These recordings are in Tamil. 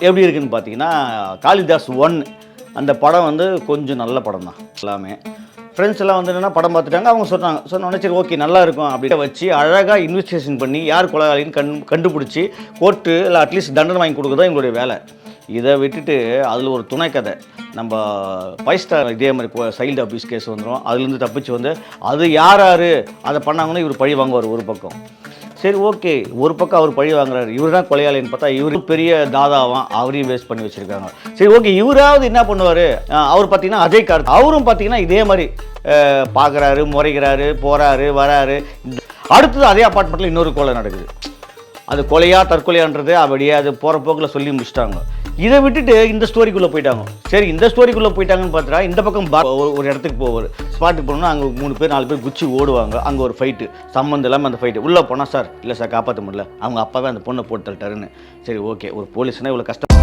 எப்படி இருக்குன்னு பார்த்தீங்கன்னா, காளிதாஸ் 1 அந்த படம் வந்து கொஞ்சம் நல்ல படம் தான் எல்லாமே. ஃப்ரெண்ட்ஸ் எல்லாம் வந்து என்னென்னா படம் பார்த்துட்டாங்க. அவங்க சொன்னோடனே சரி ஓகே நல்லா இருக்கும் அப்படின்னு வச்சு அழகாக இன்வெஸ்டிகேஷன் பண்ணி யார் கொலையாளின்னு கண்டுபிடிச்சி கோர்ட்டு இல்லை அட்லீஸ்ட் தண்டனை வாங்கி கொடுக்குறது எங்களுடைய வேலை. இதை விட்டுட்டு அதில் ஒரு துணை கதை நம்ம 5 ஸ்டார் இதே மாதிரி சைல்டு அபியூஸ் கேஸ் வந்துடும். அதுலேருந்து தப்பிச்சு வந்து அது யார் அதை பண்ணாங்கன்னா இவர் பழி வாங்குவார் ஒரு பக்கம். சரி ஓகே, ஒரு பக்கம் அவர் பழி வாங்குறாரு, இவர் தான் கொலையாளின்னு பார்த்தா இவரு பெரிய தாதாவான், அவரையும் வேஸ்ட் பண்ணி வச்சுருக்காங்க. சரி ஓகே, இவராவது என்ன பண்ணுவார், அவர் பார்த்தீங்கன்னா அஜய் கார்த்திக், அவரும் பார்த்தீங்கன்னா இதே மாதிரி பார்க்குறாரு, முறைக்கிறாரு, போகிறாரு, வராரு. அடுத்தது அதே அப்பார்ட்மெண்ட்டில் இன்னொரு கொலை நடக்குது. அது கொலையா தற்கொலையான்றது அப்படியே அது போகிற போக்கில் சொல்லி முடிச்சிட்டாங்க. இதை விட்டுட்டு இந்த ஸ்டோரிக்குள்ளே போயிட்டாங்க. சரி இந்த ஸ்டோரிக்குள்ளே போயிட்டாங்கன்னு பார்த்தா இந்த பக்கம் ஒரு இடத்துக்கு போவார், ஸ்பாட்டுக்கு போனோம்னா அங்கே 3 பேர் 4 பேர் குச்சி ஓடுவாங்க. அங்கே ஒரு ஃபைட்டு, சம்மந்தம் இல்லாமல் அந்த ஃபைட்டு. உள்ளே போனால் சார் இல்லை சார் காப்பாற்ற முடியல, அவங்க அப்பாவே அந்த பொண்ணை போட்டு தள்ளிட்டாருன்னு. சரி ஓகே, ஒரு போலீஸ்னால் இவ்வளோ கஷ்டம்.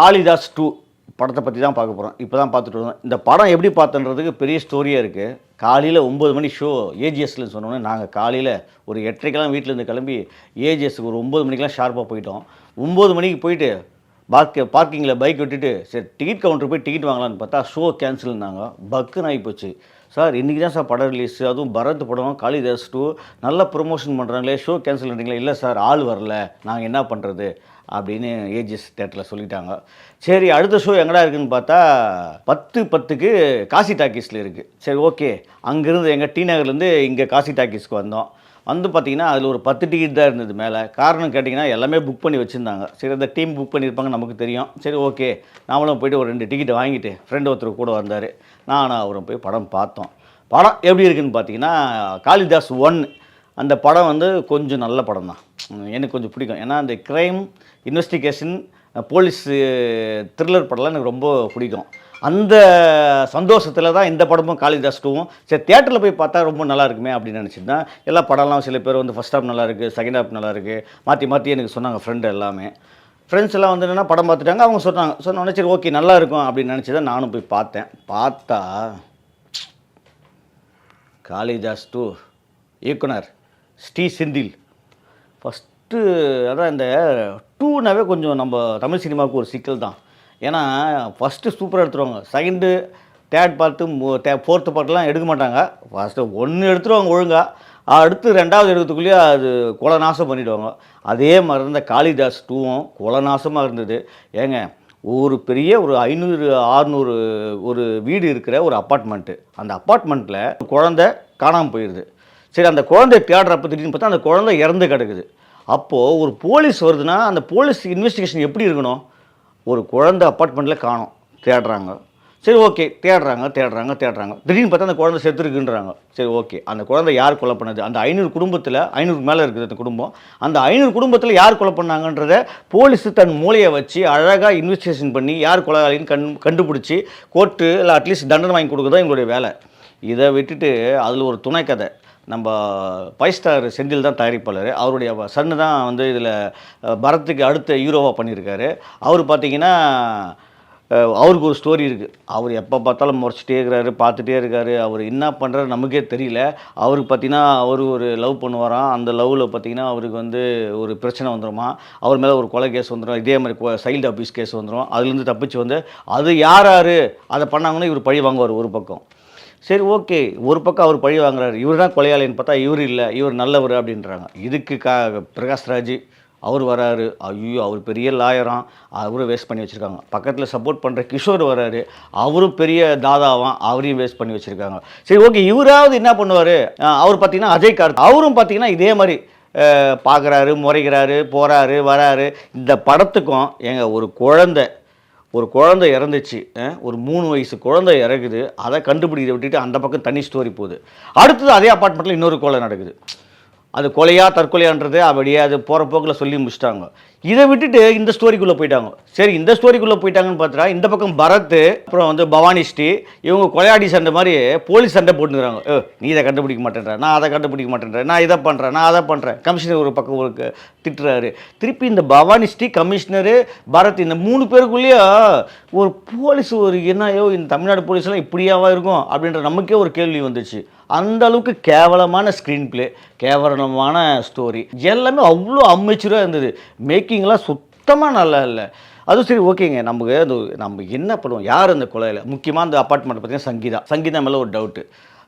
காளிதாஸ் 2 படத்தை பற்றி தான் பார்க்க போகிறோம். இப்போ தான் பார்த்துட்டு வந்தோம். இந்த படம் எப்படி பார்த்தன்றதுக்கு பெரிய ஸ்டோரியாக இருக்குது. காலையில் 9 மணி ஷோ ஏஜிஎஸ்ன்னு சொன்னோன்னே நாங்கள் காலையில் ஒரு 8:30க்கெல்லாம் வீட்டிலேருந்து கிளம்பி ஏஜிஎஸ்க்கு ஒரு 9 மணிக்கெலாம் ஷார்ப்பாக போயிட்டோம். 9 மணிக்கு போயிட்டு பார்க்கிங்கில் பைக் விட்டுட்டு சரி டிக்கெட் கவுண்டர் போய் டிக்கெட் வாங்கலான்னு பார்த்தா ஷோ கேன்சல்னாங்க. பக்குன்னு ஆகி போச்சு. சார் இன்றைக்கி தான் சார் படம் ரிலீஸ், அதுவும் பரத் படம் காளிதாஸ் 2 நல்லா ப்ரொமோஷன் பண்ணுறாங்களே, ஷோ கேன்சல் பண்ணுறீங்களா? இல்லை சார் ஆள் வரல, நாங்கள் என்ன பண்ணுறது அப்படின்னு ஏஜிஎஸ் தேட்டரில் சொல்லிட்டாங்க. சரி அடுத்த ஷோ எங்கடா இருக்குதுன்னு பார்த்தா 10:10க்கு காசி டாக்கீஸில் இருக்குது. சரி ஓகே, அங்கேருந்து எங்கள் டி நகர்லேருந்து இங்கே காசி டாக்கீஸ்க்கு வந்தோம். வந்து பார்த்திங்கன்னா அதில் ஒரு 10 டிக்கெட் தான் இருந்தது மேலே. காரணம் கேட்டிங்கன்னா எல்லாமே புக் பண்ணி வச்சுருந்தாங்க. சரி அந்த டீம் புக் பண்ணியிருப்பாங்க நமக்கு தெரியும். சரி ஓகே, நாமளும் போய்ட்டு ஒரு 2 டிக்கெட் வாங்கிட்டு ஃப்ரெண்டு ஒருத்தர் கூட வந்தார், நானும் அவரும் போய் படம் பார்த்தோம். படம் எப்படி இருக்குதுன்னு பார்த்தீங்கன்னா, காளிதாஸ் 1 அந்த படம் வந்து கொஞ்சம் நல்ல படம் தான், எனக்கு கொஞ்சம் பிடிக்கும். ஏன்னா அந்த க்ரைம் இன்வெஸ்டிகேஷன் போலீஸ் த்ரில்லர் படம்லாம் எனக்கு ரொம்ப பிடிக்கும். அந்த சந்தோஷத்தில் தான் இந்த படமும் காளிதாஸ் 2வும் சரி தேட்டரில் போய் பார்த்தா ரொம்ப நல்லா இருக்குமே அப்படின்னு நினச்சிருந்தேன். எல்லா படம்லாம் சில பேர் வந்து ஃபஸ்ட் ஹாஃப் நல்லா இருக்குது, செகண்ட் ஹாஃப் நல்லா இருக்குது, மாற்றி எனக்கு சொன்னாங்க ஃப்ரெண்டு எல்லாமே. ஃப்ரெண்ட்ஸ் எல்லாம் வந்து என்னென்னா படம் பார்த்துட்டாங்க. அவங்க சொன்னோடனே சரி ஓகே நல்லா இருக்கும் அப்படின்னு நினச்சி தான் நானும் போய் பார்த்தேன். பார்த்தா காளிதாஸ் 2 இயக்குனர் ஸ்ரீ செந்தில் ஃபஸ்ட்டு, அதான் இந்த 2னாவே கொஞ்சம் நம்ம தமிழ் சினிமாவுக்கு ஒரு சிக்கல் தான். ஏன்னா ஃபஸ்ட்டு சூப்பராக எடுத்துருவாங்க, செகண்டு தேர்ட் பார்ட்டு 4th பார்ட்லாம் எடுக்க மாட்டாங்க. ஃபஸ்ட்டு 1 எடுத்துருவாங்க ஒழுங்காக, அடுத்து 2வது எடுக்கிறதுக்குள்ளேயே அது குலநாசம் பண்ணிவிடுவாங்க. அதே மாதிரி இந்த காளிதாஸ் 2வும் குலநாசமாக இருந்தது. ஏங்க ஒரு பெரிய ஒரு 500-600 ஒரு வீடு இருக்கிற ஒரு அப்பார்ட்மெண்ட்டு, அந்த அப்பார்ட்மெண்ட்டில் குழந்தை காணாமல் போயிடுது. சரி அந்த குழந்தைய தேடுறப்ப திடீர்னு பார்த்தா அந்த குழந்தை இறந்து கிடக்குது. அப்போது ஒரு போலீஸ் வருதுன்னா அந்த போலீஸ் இன்வெஸ்டிகேஷன் எப்படி இருக்கணும்? ஒரு குழந்தை அப்பார்ட்மெண்ட்டில் காணோம், தேடுறாங்க. சரி ஓகே, தேடுறாங்க. திடீர்னு பார்த்தா அந்த குழந்தை செத்துருக்குன்றாங்க. சரி ஓகே, அந்த குழந்தை யார் கொலை பண்ணது? அந்த 500 குடும்பத்தில் 500க்கு மேலே இருக்குது அந்த குடும்பம். அந்த 500 குடும்பத்தில் யார் கொலை பண்ணாங்கன்றதை போலீஸு தன் மூளையை வச்சு அழகாக இன்வெஸ்டிகேஷன் பண்ணி யார் கொலையாளின்னு கண்டுபிடிச்சி கோர்ட்டு இல்லை அட்லீஸ்ட் தண்டனை வாங்கி கொடுக்குறது தான் எங்களுடைய வேலை. இதை விட்டுட்டு அதில் ஒரு துணை கதை நம்ம 5 ஸ்டார் செந்தில் தான் தயாரிப்பாளர். அவருடைய சன்னு தான் வந்து இதில் பரத்துக்கு அடுத்த ஹீரோவாக பண்ணியிருக்காரு. அவர் பார்த்திங்கன்னா அவருக்கு ஒரு ஸ்டோரி இருக்குது. அவர் எப்போ பார்த்தாலும் முறைச்சிட்டே இருக்கிறாரு, பார்த்துட்டே இருக்கார். அவர் என்ன பண்ணுறாரு நமக்கே தெரியல. அவருக்கு பார்த்திங்கன்னா அவர் ஒரு லவ் பண்ணுவாராம். அந்த லவ்வில் பார்த்திங்கன்னா அவருக்கு வந்து ஒரு பிரச்சனை வந்துடுமா, அவர் மேலே ஒரு கொலை கேஸ் வந்துடும், இதே மாதிரி சைல்டு அபியூஸ் கேஸ் வந்துடும். அதுலேருந்து தப்பிச்சு வந்து அது யார் அதை பண்ணாங்கன்னா இவர் பழி வாங்குவார் ஒரு பக்கம். சரி ஓகே, ஒரு பக்கம் அவர் பழி வாங்குறாரு, இவர் தான் கொலையாளின்னு பார்த்தா இவர் இல்லை, இவர் நல்லவர் அப்படின்றாங்க. இதுக்கு பிரகாஷ்ராஜ் அவர் வராரு. ஐயோ அவர் பெரிய லாயராம், அவரும் வேஸ்ட் பண்ணி வச்சுருக்காங்க. பக்கத்தில் சப்போர்ட் பண்ணுற கிஷோர் வராரு, அவரும் பெரிய தாதாவான், அவரையும் வேஸ்ட் பண்ணி வச்சுருக்காங்க. சரி ஓகே, இவராவது என்ன பண்ணுவார், அவர் பார்த்திங்கன்னா அஜய் கார்த்திக், அவரும் பார்த்திங்கன்னா இதே மாதிரி பார்க்குறாரு, முறைக்கிறாரு, போகிறாரு, வராரு. இந்த படத்துக்கும் ஒரு குழந்தை இறந்துச்சு, ஒரு 3 வயசு குழந்தை இறக்குது, அதை கண்டுபிடிக்கிறத விட்டுட்டு அந்த பக்கம் தனி ஸ்டோரி போகுது. அடுத்தது அதே அப்பார்ட்மெண்ட்டில் இன்னொரு கொலை நடக்குது. அது கொலையா தற்கொலையான்றது அப்படியே அது போகிற போக்கில் சொல்லி முடிச்சிட்டாங்க. இதை விட்டுட்டு இந்த ஸ்டோரிக்குள்ளே போயிட்டாங்க. சரி, இந்த ஸ்டோரிக்குள்ளே போயிட்டாங்கன்னு பார்த்தா இந்த பக்கம் பரத், அப்புறம் வந்து பவானி ஸ்ரீ, இவங்க கொலையாடி சண்டை மாதிரி போலீஸ் சண்டை போட்டுக்கிறாங்க. நீ இதை கண்டுபிடிக்க மாட்டேன்ற, நான் அதை கண்டுபிடிக்க மாட்டேன்றேன், நான் இதை பண்ணுறேன், நான் அதை பண்ணுறேன். கமிஷனர் ஒரு பக்கம் ஒரு திட்டுறாரு. திருப்பி இந்த பவானி ஸ்ரீ, கமிஷனரு, பரத், இந்த 3 பேருக்குள்ளேயே ஒரு போலீஸ் ஒரு என்னையோ இந்த தமிழ்நாடு போலீஸ்லாம் இப்படியாவா இருக்கும் அப்படின்ற நமக்கே ஒரு கேள்வி வந்துச்சு. அந்த அளவுக்கு கேவலமான ஸ்க்ரீன் பிளே, கேவலமான ஸ்டோரி, எல்லாமே அவ்வளோ அமெச்சூராக இருந்தது. மேக்கிங்லாம் சுத்தமாக நல்லா இல்லை. அதுவும் சரி, ஓகேங்க. நமக்கு அது நம்ம என்ன பண்ணுவோம், யார் அந்த கொலையில் முக்கியமாக அந்த அப்பார்ட்மெண்ட் பார்த்தீங்கன்னா சங்கீதா மேலே ஒரு டவுட்டு.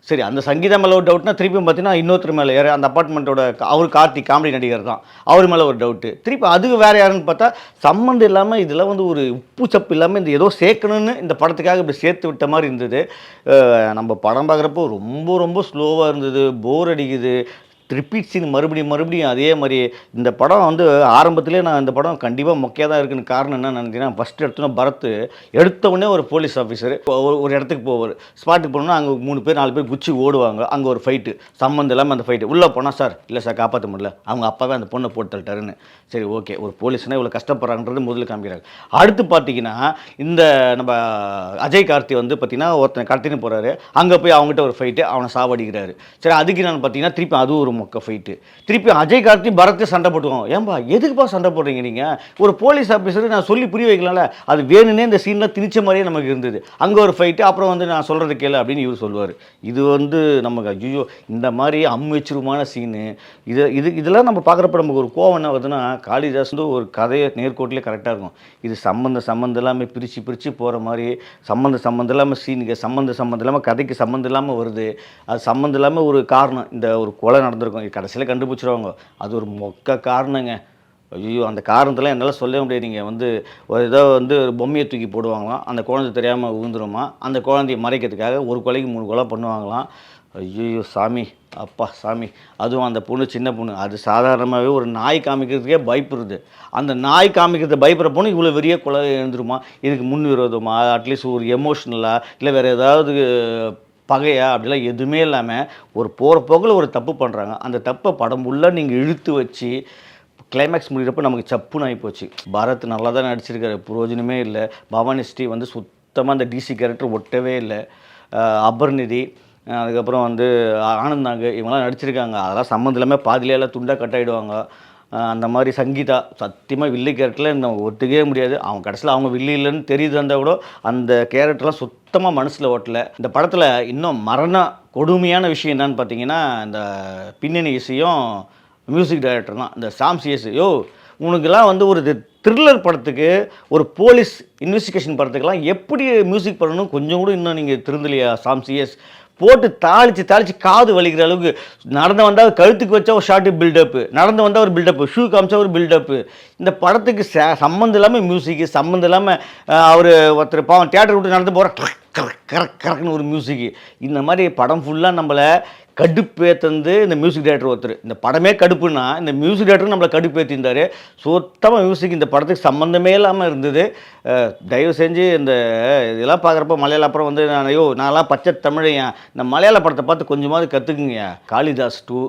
சரி, அந்த சங்கீதா மேலே ஒரு டவுட்னா திருப்பியும் பார்த்தீங்கன்னா இன்னொருத்தர் மேலே யார், அந்த அப்பார்ட்மெண்ட்டோட அவர் கார்த்திக், காமெடி நடிகர் தான், அவர் மேலே ஒரு டவுட்டு. திருப்பி அதுக்கு வேறு யாருன்னு பார்த்தா சம்மந்தம் இல்லாமல் இதெல்லாம் வந்து ஒரு உப்பு சப்பு இல்லாமல் இந்த ஏதோ சேர்க்கணுன்னு இந்த படத்துக்காக இப்படி சேர்த்து விட்ட மாதிரி இருந்தது. நம்ம படம் பார்க்குறப்போ ரொம்ப ரொம்ப ஸ்லோவாக இருந்தது, போர் அடிக்குது. ரிப்பீட் சீன் மறுபடியும் அதே மாதிரி. இந்த படம் வந்து ஆரம்பத்திலே நான் இந்த படம் கண்டிப்பாக மொக்கையாக தான் இருக்குன்னு காரணம் என்ன நினைக்கிறேன், ஃபஸ்ட்டு எடுத்தோன்னா பரத் எடுத்தவுடனே ஒரு போலீஸ் ஆஃபீஸர் ஒரு இடத்துக்கு போவார். ஸ்பாட்டுக்கு போனோன்னா அங்கே 3 பேர் 4 பேர் குச்சி ஓடுவாங்க. அங்கே ஒரு ஃபைட்டு, சம்மந்தம் இல்லாமல் அந்த ஃபைட்டு. உள்ளே போனால் சார் இல்லை சார் காப்பாற்ற முடியல, அவங்க அப்பாவே அந்த பொண்ணை போட்டு தள்ளிட்டாருன்னு. சரி, ஓகே, ஒரு போலீஸ்னால் இவ்வளோ கஷ்டப்படுறாங்கன்றது முதல்ல காமிக்கிறாங்க. அடுத்து பார்த்தீங்கன்னா இந்த நம்ம அஜய் கார்த்தி வந்து பார்த்தீங்கன்னா ஒருத்தன் கடத்தின்னு போகிறாரு. அங்கே போய் அவங்ககிட்ட ஒரு ஃபைட்டு, அவனை சாவடிக்கிறாரு. சரி, அதுக்கு நான் பார்த்தீங்கன்னா திருப்பி அதுவும் ஒரு மொக்க ஃபைட்டு. திருப்பி அஜய் கார்த்தி பரத்தை சண்டை போட்டுவோம். ஏன்பா எதுக்குப்பா சண்டை போடுறீங்க நீங்கள், ஒரு போலீஸ் ஆஃபீஸர் நான் சொல்லி புரிய வைக்கலாம்ல. அது வேணுன்னே இந்த சீன்லாம் திணிச்ச மாதிரியே நமக்கு இருந்தது. அங்கே ஒரு ஃபைட்டு, அப்புறம் வந்து நான் சொல்கிறது கேளு அப்படின்னு இவர் சொல்லுவார். இது வந்து நமக்கு ஐயோ இந்த மாதிரி அம்மெச்சூரமான சீனு. இதெல்லாம் நம்ம பார்க்குறப்ப நமக்கு ஒரு கோவம் என்ன வருதுன்னா, காளிதாஸ் வந்து ஒரு கதையை நேர்கோட்டிலே கரெக்டாக இருக்கும். இது சம்மந்தம் இல்லாமல் பிரித்து போகிற மாதிரி, சம்மந்தம் இல்லாமல் சீனுக்கு சம்மந்தம் இல்லாமல் கதைக்கு சம்மந்தம் இல்லாமல் வருது. அது சம்மந்தம் இல்லாமல் ஒரு காரணம், இந்த ஒரு கொலை நடந்திருக்கும், கடைசியில் கண்டுபிடிச்சிருவாங்க, அது ஒரு மொக்க காரணங்க. ஐயோ, அந்த காரணத்தெல்லாம் என்னால் சொல்லவே முடியாது. நீங்கள் வந்து ஒரு ஏதோ வந்து ஒரு பொம்மையை தூக்கி போடுவாங்களாம், அந்த குழந்தை தெரியாமல் விழுந்துருமா, அந்த குழந்தையை மறைக்கிறதுக்காக ஒரு கொலைக்கு 3 கொலை பண்ணுவாங்களாம். ஐயோ சாமி, அப்பா சாமி. அதுவும் அந்த பொண்ணு சின்ன பொண்ணு, அது சாதாரணமாகவே ஒரு நாய் காமிக்கிறதுக்கே பயப்படுது. அந்த நாய் காமிக்கிறது பயப்படுற பொண்ணு இவ்வளோ பெரிய கொலை எழுந்துருமா. இதுக்கு முன் விரோதமா, அட்லீஸ்ட் ஒரு எமோஷ்னலாக இல்லை வேறு ஏதாவது பகையா அப்படிலாம் எதுவுமே இல்லாமல் ஒரு போகிற போக்கில் ஒரு தப்பு பண்ணுறாங்க. அந்த தப்பை படம் ஃபுல்லாக நீங்கள் இழுத்து வச்சு கிளைமேக்ஸ் முடிகிறப்ப நமக்கு சப்புன்னு ஆகிப்போச்சு. பாரத் நல்லா தான் நடிச்சிருக்காரு, பிரயோஜனமே இல்லை. பவானி ஸ்ரீ வந்து சுத்தமாக அந்த டிசி கேரக்டர் ஒட்டவே இல்லை. அபர்நிதி, அதுக்கப்புறம் வந்து ஆனந்த் நாக், இவங்களாம் நடிச்சிருக்காங்க. அதெல்லாம் சம்மந்தம் இல்லாமல் பாதிலையெல்லாம் துண்டாக கட் ஆகிடுவாங்க. அந்த மாதிரி சங்கீதா சத்தியமாக வில்லி கேரக்டரில் நம்ம ஒத்துக்கவே முடியாது. அவங்க கடைசியில் அவங்க வில்லி இல்லைன்னு தெரியுது இருந்தால் கூட அந்த கேரக்டர்லாம் சுத்தமாக மனசில் ஓட்டலை. இந்த படத்தில் இன்னும் மரண கொடுமையான விஷயம் என்னன்னு பார்த்தீங்கன்னா, இந்த பின்னணி இசையும் மியூசிக் டைரக்டர் தான், இந்த சாம் சிஎஸ். உனக்கெல்லாம் வந்து ஒரு த்ரில்லர் படத்துக்கு, ஒரு போலீஸ் இன்வெஸ்டிகேஷன் படத்துக்கெல்லாம் எப்படி மியூசிக் பண்ணணும் கொஞ்சம் கூட இன்னும் நீங்கள் திருந்தலையா சாம் சிஎஸ்? போட்டு தாளித்து காது வலிக்கிற அளவுக்கு. நடந்து வந்தால் கழுத்துக்கு வச்சா ஒரு ஷார்ட்டு பில்டப்பு, நடந்து வந்தால் ஒரு பில்டப்பு, ஷூ காமிச்சா ஒரு பில்டப்பு. இந்த படத்துக்கு சம்மந்தம் இல்லாமல் மியூசிக்கு, சம்மந்தம் இல்லாமல் அவர் ஒருத்தர் பாவம் தியேட்டர் விட்டு நடந்து போகிற கரெக்ட்னு ஒரு மியூசிக்கு. இந்த மாதிரி படம் ஃபுல்லாக நம்மளை கடுப்பேற்றது இந்த மியூசிக் டைரக்டர் ஒருத்தர். இந்த படமே கடுப்புன்னா இந்த மியூசிக் டைரக்டர் நம்மளை கடுப்பேற்றிருந்தார். சுத்தமாக மியூசிக் இந்த படத்துக்கு சம்மந்தமே இல்லாமல் இருந்தது. தயவு செஞ்சு இந்த இதெல்லாம் பார்க்குறப்ப மலையாள அப்புறம் வந்து நான்லாம் பச்சை தமிழையன், இந்த மலையாள படத்தை பார்த்து கொஞ்சமாவது கற்றுக்குங்க. காளிதாஸ் 2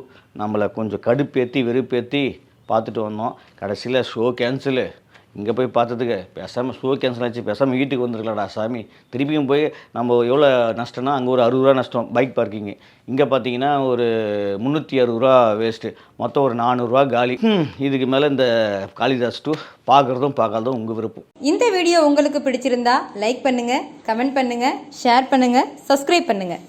நம்மளை கொஞ்சம் கடுப்பேற்றி வெறுப்பேற்றி பார்த்துட்டு வந்தோம். கடைசியில் ஷோ கேன்சலு. இங்கே போய் பார்த்ததுக்கு பேசாமல் ஷோ கேன்சல் ஆச்சு, பேசாமல் வீட்டுக்கு வந்துருக்கலாடா சாமி. திருப்பியும் போய் நம்ம எவ்வளோ நஷ்டம்னா, அங்கே ஒரு 60 ரூபா நஷ்டம் பைக் பார்க்கிங்கு. இங்கே பார்த்தீங்கன்னா ஒரு 360 ரூபா வேஸ்ட்டு, மொத்தம் ஒரு 400 ரூபா காலி. இதுக்கு மேலே இந்த காளிதாஸ் 2 பார்க்குறதும் பார்க்காததும் உங்கள் விருப்பம். இந்த வீடியோ உங்களுக்கு பிடிச்சிருந்தா லைக் பண்ணுங்கள், கமெண்ட் பண்ணுங்கள், ஷேர் பண்ணுங்கள், சப்ஸ்கிரைப் பண்ணுங்கள்.